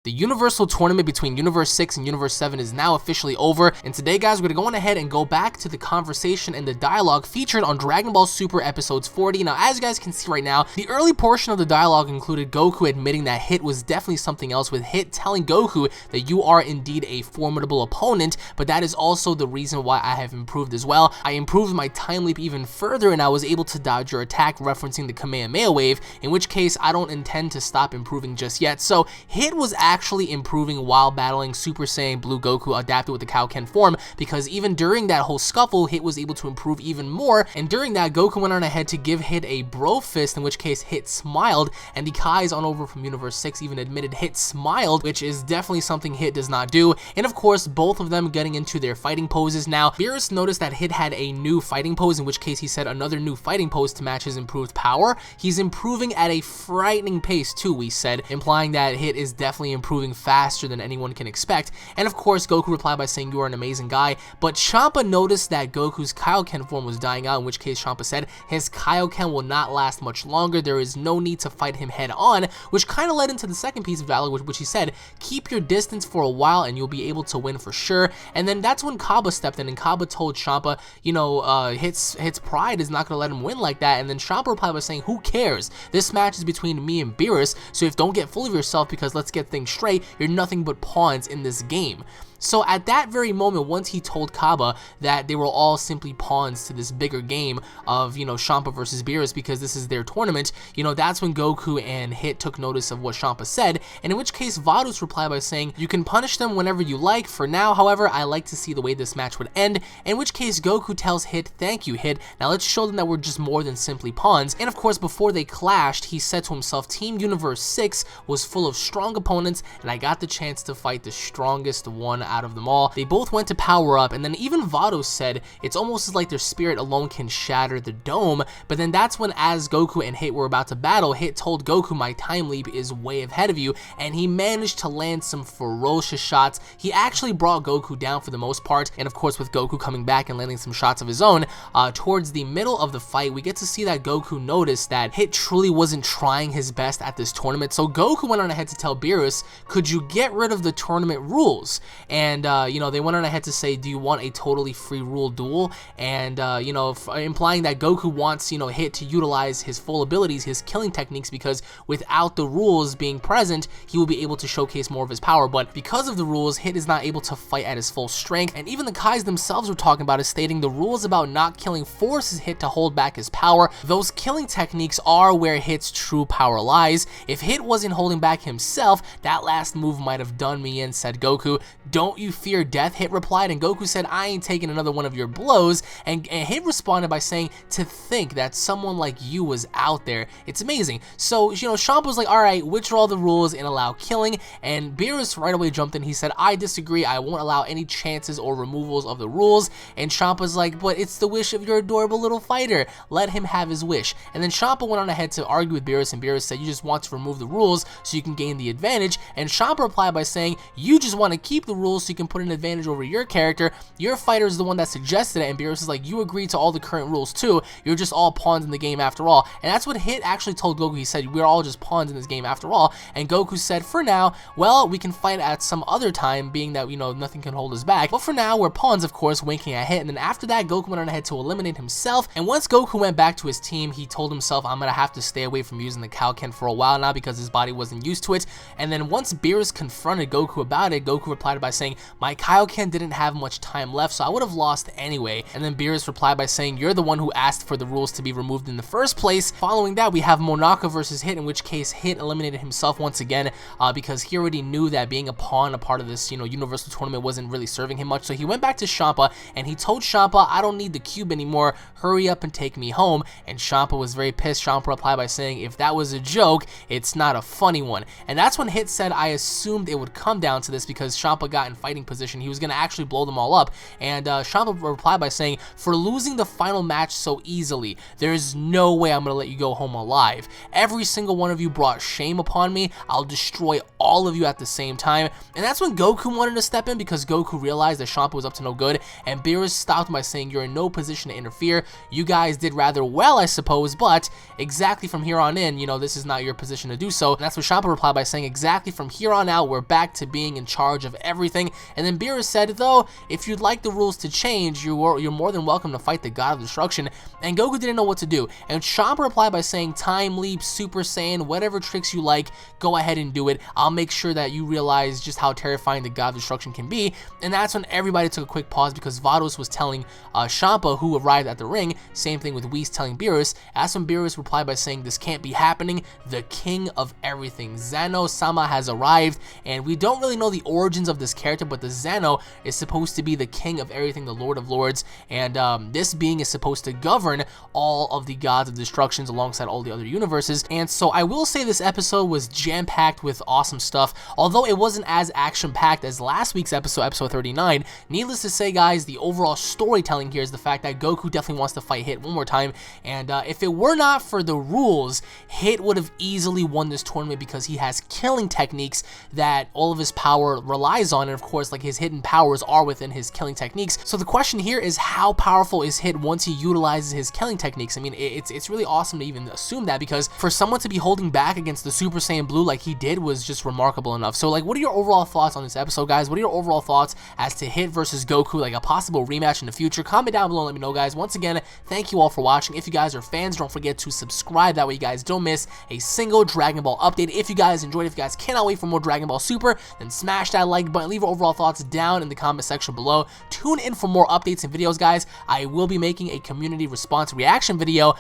The Universal Tournament between Universe 6 and Universe 7 is now officially over, and today, guys, we're going to go on ahead and go back to the conversation and the dialogue featured on Dragon Ball Super Episodes 40. Now, as you guys can see right now, the early portion of the dialogue included Goku admitting that Hit was definitely something else, with Hit telling Goku that you are indeed a formidable opponent, but that is also the reason why I have improved as well. I improved my time leap even further, and I was able to dodge your attack, referencing the Kamehameha wave, in which case I don't intend to stop improving just yet. So Hit was actually improving while battling Super Saiyan Blue Goku adapted with the Kaio-Ken form, because even during that whole scuffle, Hit was able to improve even more, and during that, Goku went on ahead to give Hit a bro fist, in which case Hit smiled, and the Kais on over from Universe 6 even admitted Hit smiled, which is definitely something Hit does not do. And of course, both of them getting into their fighting poses. Now, Beerus noticed that Hit had a new fighting pose, in which case he said another new fighting pose to match his improved power. He's improving at a frightening pace too, we said, implying that Hit is definitely improving faster than anyone can expect. And of course, Goku replied by saying, "You are an amazing guy." But Champa noticed that Goku's Kaio-Ken form was dying out, in which case Champa said his Kaio-Ken will not last much longer. There is no need to fight him head on, which kind of led into the second piece of dialogue, which he said, keep your distance for a while and you'll be able to win for sure. And then that's when Kaba stepped in, and Kaba told Champa, you know, Hit's pride is not going to let him win like that. And then Champa replied by saying, who cares? This match is between me and Beerus, so don't get full of yourself, because let's get things straight, you're nothing but pawns in this game. So at that very moment, once he told Kaba that they were all simply pawns to this bigger game of, you know, Champa versus Beerus, because this is their tournament, you know, that's when Goku and Hit took notice of what Champa said, and in which case Vadus replied by saying, you can punish them whenever you like. For now, however, I like to see the way this match would end, in which case Goku tells Hit, thank you, Hit. Now let's show them that we're just more than simply pawns. And of course, before they clashed, he said to himself, Team Universe 6 was full of strong opponents, and I got the chance to fight the strongest one out of them all. They both went to power up, and then even Vados said it's almost as like their spirit alone can shatter the dome. But then that's when, as Goku and Hit were about to battle, Hit told Goku, my time leap is way ahead of you, and he managed to land some ferocious shots. He actually brought Goku down for the most part, and of course with Goku coming back and landing some shots of his own, towards the middle of the fight, we get to see that Goku noticed that Hit truly wasn't trying his best at this tournament. So Goku went on ahead to tell Beerus, could you get rid of the tournament rules? And you know, they went on ahead to say, do you want a totally free rule duel? And you know, implying that Goku wants, you know, Hit to utilize his full abilities, his killing techniques, because without the rules being present, he will be able to showcase more of his power. But because of the rules, Hit is not able to fight at his full strength, and even the Kais themselves were talking about it, stating the rules about not killing forces Hit to hold back his power. Those killing techniques are where Hit's true power lies. If Hit wasn't holding back himself, that last move might have done me in, said Goku. Don't you fear death? Hit replied, and Goku said, I ain't taking another one of your blows. And Hit responded by saying, to think that someone like you was out there, it's amazing. So, you know, Champa was like, alright, withdraw the rules and allow killing, and Beerus right away jumped in. He said, I disagree, I won't allow any chances or removals of the rules. And Champa's like, but it's the wish of your adorable little fighter, let him have his wish. And then Champa went on ahead to argue with Beerus, and Beerus said, you just want to remove the rules so you can gain the advantage. And Champa replied by saying, you just want to keep the rules so you can put an advantage over your character. Your fighter is the one that suggested it. And Beerus is like, you agreed to all the current rules too, you're just all pawns in the game after all. And that's what Hit actually told Goku. He said, we're all just pawns in this game after all. And Goku said, for now, well, we can fight at some other time, being that, you know, nothing can hold us back, but for now we're pawns, of course, winking at Hit. And then after that, Goku went on ahead to eliminate himself. And once Goku went back to his team, he told himself, I'm gonna have to stay away from using the Kaio-Ken for a while now, because his body wasn't used to it. And then once Beerus confronted Goku about it, Goku replied by saying, my Kaio-Ken didn't have much time left, so I would have lost anyway. And then Beerus replied by saying, you're the one who asked for the rules to be removed in the first place. Following that, we have Monaka versus Hit, in which case Hit eliminated himself once again, because he already knew that being a pawn, a part of this, you know, universal tournament, wasn't really serving him much. So he went back to Champa, and he told Champa, I don't need the cube anymore, hurry up and take me home. And Champa was very pissed. Champa replied by saying, if that was a joke, it's not a funny one. And that's when Hit said, I assumed it would come down to this, because Champa got in fighting position. He was going to actually blow them all up. And Champa replied by saying, "For losing the final match so easily, there is no way I'm going to let you go home alive. Every single one of you brought shame upon me. I'll destroy all of you at the same time." And that's when Goku wanted to step in, because Goku realized that Champa was up to no good, and Beerus stopped him by saying, "You're in no position to interfere. You guys did rather well, I suppose, but exactly from here on in, you know, this is not your position to do so." And that's when Champa replied by saying, "Exactly from here on out, we're back to being in charge of everything." And then Beerus said, "Though, if you'd like the rules to change, you're more than welcome to fight the God of Destruction." And Goku didn't know what to do. And Champa replied by saying, "Time Leap, Super Saiyan, whatever tricks you like, go ahead and do it. I'll make sure that you realize just how terrifying the God of Destruction can be." And that's when everybody took a quick pause, because Vados was telling Champa, who arrived at the ring, same thing with Whis telling Beerus. That's when Beerus replied by saying, "This can't be happening. The king of everything, Zeno-Sama, has arrived." And we don't really know the origins of this character, but the Zeno is supposed to be the king of everything, the Lord of Lords, and this being is supposed to govern all of the gods of destructions alongside all the other universes. And so I will say this episode was jam-packed with awesome stuff, although it wasn't as action-packed as last week's episode, episode 39. Needless to say, guys, the overall storytelling here is the fact that Goku definitely wants to fight Hit one more time, and if it were not for the rules, Hit would have easily won this tournament, because he has killing techniques that all of his power relies on, and of course, like, his hidden powers are within his killing techniques. So the question here is, how powerful is Hit once he utilizes his killing techniques? I mean, it's really awesome to even assume that, because for someone to be holding back against the Super Saiyan Blue like he did was just remarkable enough. So, like, what are your overall thoughts on this episode, guys? What are your overall thoughts as to Hit versus Goku, like a possible rematch in the future? Comment down below and let me know, guys. Once again, thank you all for watching. If you guys are fans, don't forget to subscribe. That way you guys don't miss a single Dragon Ball update. If you guys enjoyed it, if you guys cannot wait for more Dragon Ball Super, then smash that like button. Leave your overall thoughts down in the comment section below. Tune in for more updates and videos, guys. I will be making a community response reaction video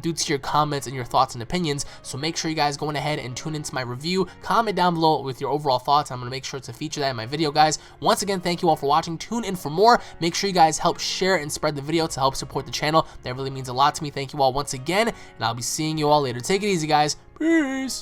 due to your comments and your thoughts and opinions. So make sure you guys go ahead and tune into my review. Comment down below with your overall thoughts. I'm going to make sure to feature that in my video, guys. Once again, thank you all for watching. Tune in for more. Make sure you guys help share and spread the video to help support the channel. That really means a lot to me. Thank you all once again, and I'll be seeing you all later. Take it easy, guys. Peace.